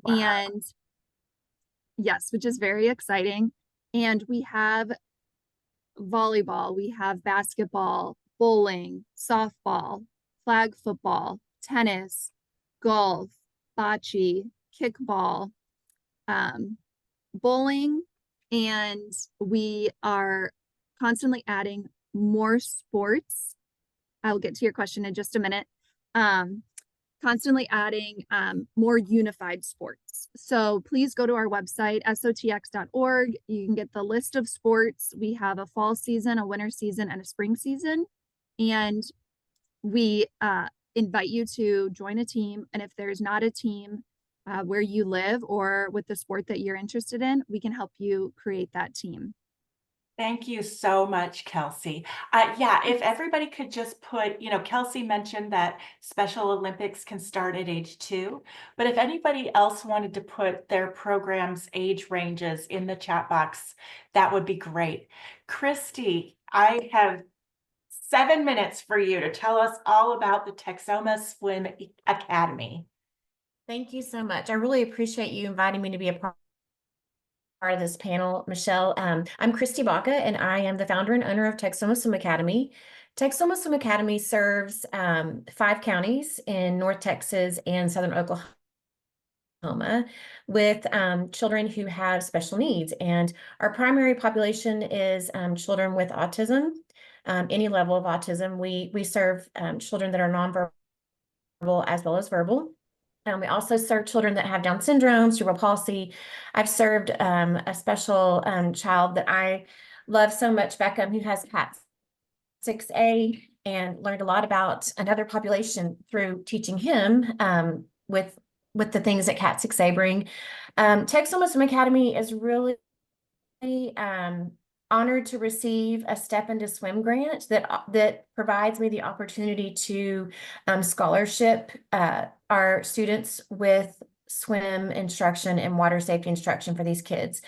Wow. And yes, which is very exciting. And we have volleyball, we have basketball, bowling, softball, flag football, tennis, golf, bocce, kickball, bowling, and we are constantly adding more sports. I'll get to your question in just a minute. Constantly adding more unified sports. So please go to our website, sotx.org. You can get the list of sports. We have a fall season, a winter season, and a spring season. And we invite you to join a team. And if there's not a team where you live or with the sport that you're interested in, we can help you create that team. Thank you so much, Kelsey. Yeah, if everybody could just put, Kelsey mentioned that Special Olympics can start at age 2, but if anybody else wanted to put their program's age ranges in the chat box, that would be great. Christy, I have 7 minutes for you to tell us all about the Texoma Swim Academy. Thank you so much. I really appreciate you inviting me to be a part of this panel, Michelle. I'm Christy Baca, and I am the founder and owner of Texoma Swim Academy. Texoma Swim Academy serves 5 counties in North Texas and Southern Oklahoma with children who have special needs. And our primary population is children with autism, any level of autism. We serve children that are nonverbal as well as verbal. We also serve children that have Down syndrome, cerebral palsy. I've served a special child that I love so much, Beckham, who has CAT 6A, and learned a lot about another population through teaching him with the things that CAT 6A bring. Texoma Swim Academy is really honored to receive a Step Into Swim grant that provides me the opportunity to scholarship our students with swim instruction and water safety instruction for these kids.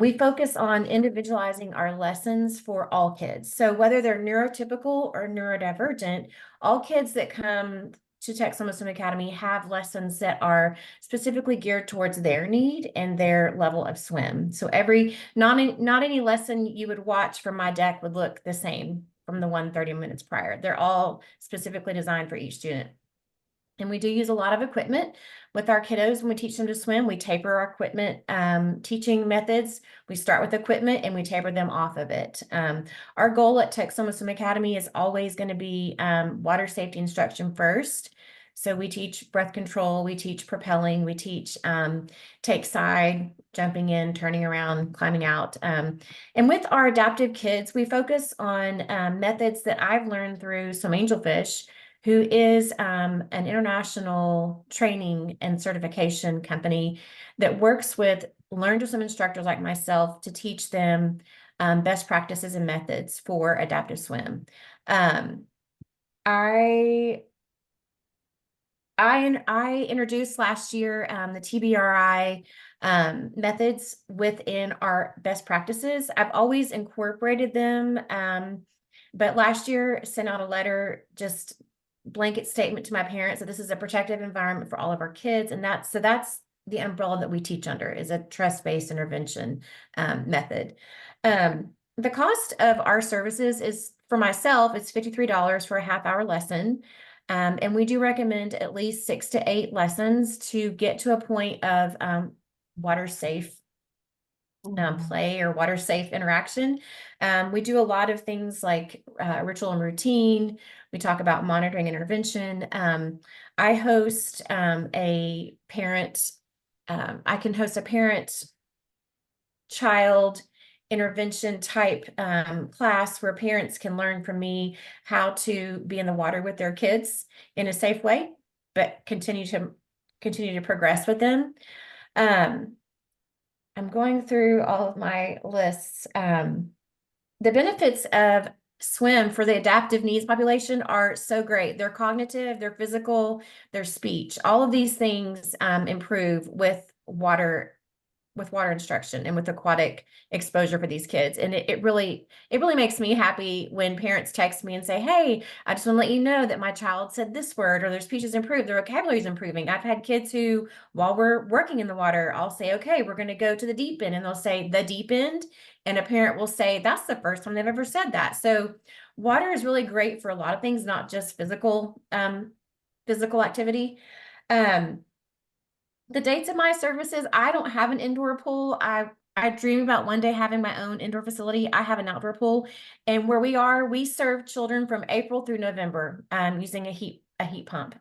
We focus on individualizing our lessons for all kids. So whether they're neurotypical or neurodivergent, all kids that come to Texoma Swim Academy have lessons that are specifically geared towards their need and their level of swim. So not any lesson you would watch from my deck would look the same from the one 30 minutes prior. They're all specifically designed for each student. And we do use a lot of equipment with our kiddos when we teach them to swim. We taper our equipment teaching methods. We start with equipment and we taper them off of it. Our goal at Texoma Swim Academy is always going to be water safety instruction first. So we teach breath control, we teach propelling, we teach take side, jumping in, turning around, climbing out. And with our adaptive kids, we focus on methods that I've learned through Swim Angelfish, who is an international training and certification company that works with learn to swim instructors like myself to teach them best practices and methods for adaptive swim. I introduced last year the TBRI methods within our best practices. I've always incorporated them, but last year sent out a letter, just blanket statement to my parents that this is a protective environment for all of our kids, and that's the umbrella that we teach under, is a trust-based intervention method. The cost of our services is, for myself, it's $53 for a half-hour lesson. And we do recommend at least 6 to 8 lessons to get to a point of water safe play or water safe interaction. We do a lot of things like ritual and routine. We talk about monitoring and intervention. I host I can host a parent-child intervention type class where parents can learn from me how to be in the water with their kids in a safe way, but continue to progress with them. I'm going through all of my lists. The benefits of swim for the adaptive needs population are so great. Their cognitive, their physical, their speech, all of these things improve with water instruction and with aquatic exposure for these kids. And it really makes me happy when parents text me and say, hey, I just want to let you know that my child said this word, or their speech is improved, their vocabulary is improving. I've had kids who, while we're working in the water, I'll say, okay, we're going to go to the deep end, and they'll say the deep end. And a parent will say, that's the first time they've ever said that. So water is really great for a lot of things, not just physical activity. The dates of my services, I don't have an indoor pool. I dream about one day having my own indoor facility. I have an outdoor pool, and where we serve children from April through November using a heat pump.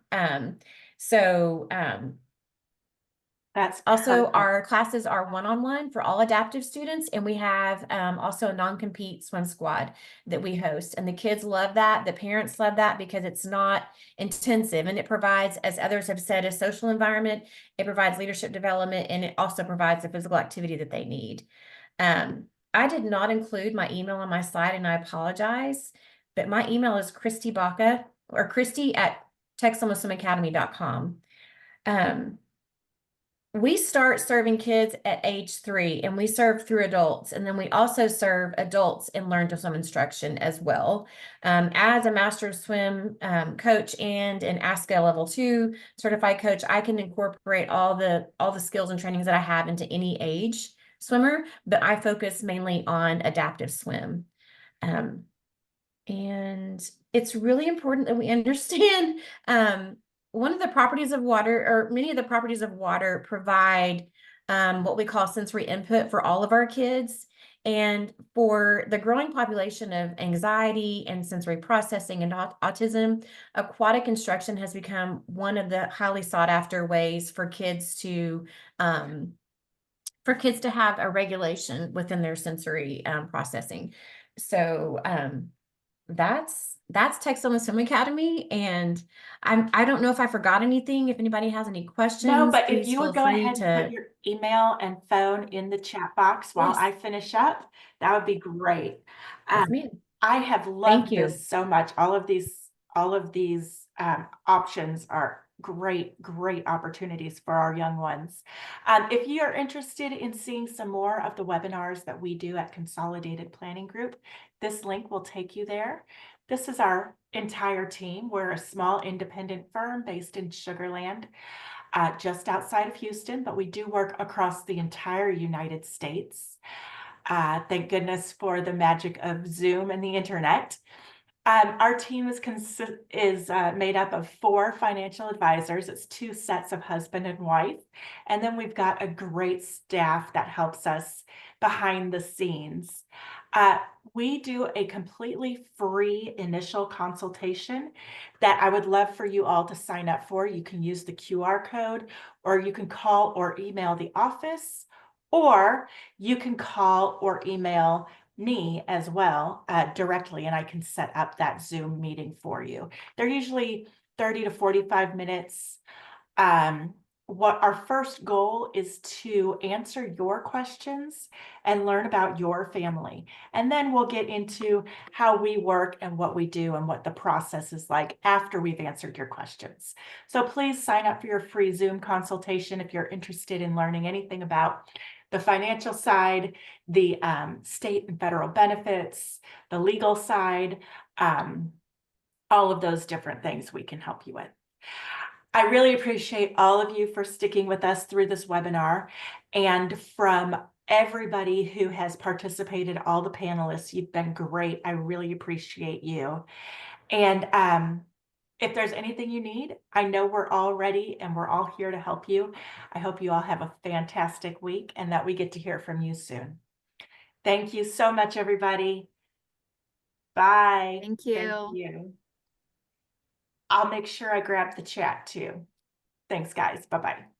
That's also perfect. our classes are one-on-one for all adaptive students, and we have also a non-compete swim squad that we host, and the kids love that. The parents love that because it's not intensive, and it provides, as others have said, a social environment. It provides leadership development, and it also provides the physical activity that they need. I did not include my email on my slide, and I apologize, but my email is Christy@texomaswimacademy.com. We start serving kids at age 3, and we serve through adults. And then we also serve adults in learn to swim instruction as well. As a master of swim coach and an ASCA level 2 certified coach, I can incorporate all the skills and trainings that I have into any age swimmer, but I focus mainly on adaptive swim. And it's really important that we understand one of the properties of water, or many of the properties of water, provide what we call sensory input for all of our kids. And for the growing population of anxiety and sensory processing and autism, aquatic instruction has become one of the highly sought after ways for kids to have a regulation within their sensory processing. So that's Texoma Swim Academy, and I don't know if I forgot anything. If anybody has any questions, No, but if please you would feel go free ahead and put your email and phone in the chat box while Yes. I finish up, that would be great. Yes, ma'am. I have Thank loved you. this so much. All of these options are great, great opportunities for our young ones. If you are interested in seeing some more of the webinars that we do at Consolidated Planning Group, this link will take you there. This is our entire team. We're a small independent firm based in Sugar Land, just outside of Houston, but we do work across the entire United States. Thank goodness for the magic of Zoom and the internet. Our team is made up of 4 financial advisors. It's 2 sets of husband and wife. And then we've got a great staff that helps us behind the scenes. We do a completely free initial consultation that I would love for you all to sign up for. You can use the QR code, or you can call or email the office, or you can call or email me as well directly, and I can set up that Zoom meeting for you. They're usually 30 to 45 minutes. What our first goal is to answer your questions and learn about your family. And then we'll get into how we work and what we do and what the process is like after we've answered your questions. So please sign up for your free Zoom consultation if you're interested in learning anything about the financial side, the state and federal benefits, the legal side, all of those different things we can help you with. I really appreciate all of you for sticking with us through this webinar, and from everybody who has participated, all the panelists, you've been great. I really appreciate you. And if there's anything you need, I know we're all ready and we're all here to help you. I hope you all have a fantastic week and that we get to hear from you soon. Thank you so much, everybody. Bye. Thank you. Thank you. I'll make sure I grab the chat too. Thanks, guys. Bye-bye.